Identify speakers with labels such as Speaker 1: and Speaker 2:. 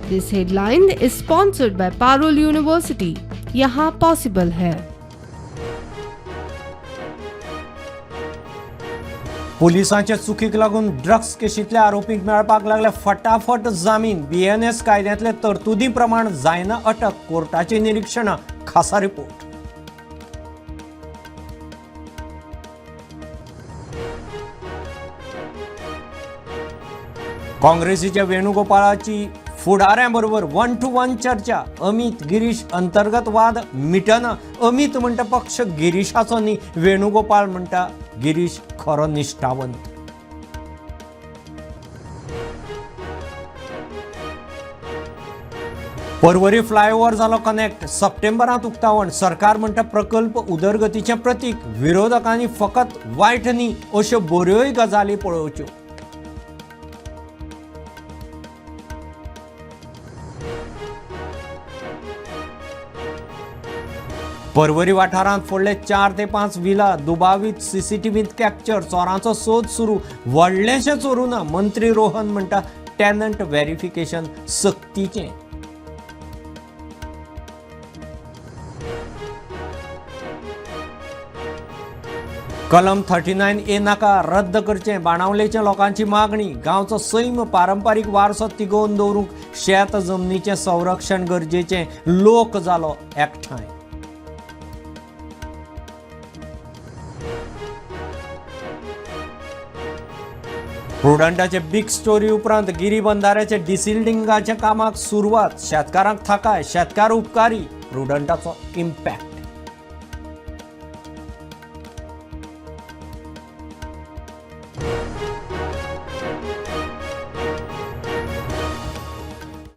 Speaker 1: This headline is sponsored by Parul university. यहाँ possible है।
Speaker 2: पुलिसांच्या चुकीक लागून ड्रग्स केशींतल्या आरोपींक मेळपाक लागले फटाफट जामीन। BNS कायद्यांतले तरतुदी प्रमाण जायना अटक। कोर्टाची निरीक्षणां, खासा रिपोर्ट। काँग्रेसीच्या वेणुगोपाळाची फुडाऱ्यांबरोबर 1-to-1 चर्चा। अमित गिरीश अंतर्गत वाद मिटना। अमित म्हणटा पक्ष गिरीशाचो न्ही, वेणुगोपाळ म्हणटा गिरीश खरो निश्ठावंत। पर्वरी फ्लायओव्हर जालो कनेक्ट, सप्टेंबरांत उक्तावण। सरकार म्हणटा प्रकल्प उदरगतीचें प्रतीक। विरोधकांनी फकत वायट न्ही अश्यो बऱ्योय गजाली पळोवच्यो। पर्वरी वाठारांत फोडले 4 ते 5 विला। दुबावीत CCTVत कॅप्चर। चोरांचो सोद सुरू। व्हडलेशें चोरुना। मंत्री रोहन म्हणटा टॅनंट व्हेरिफिकेशन सक्तीचें। कलम 39A नाका रद्द करचें, बाणावलेच्या लोकांची मागणी। गांवचो सैम पारंपारीक वारसो तिगोवन दवरूंक शेत जमनीचें संरक्षण गरजेचें। लोक जालो एकठांय। प्रुडंटाचे बिग स्टोरी उपरांत गिरी बंधाऱ्याचे डिसिल्डिंगाच्या कामाक सुरवात। शेतकारांक थाकाय, शेतकार उपकारी। प्रुडंटाचो इम्पॅक्ट।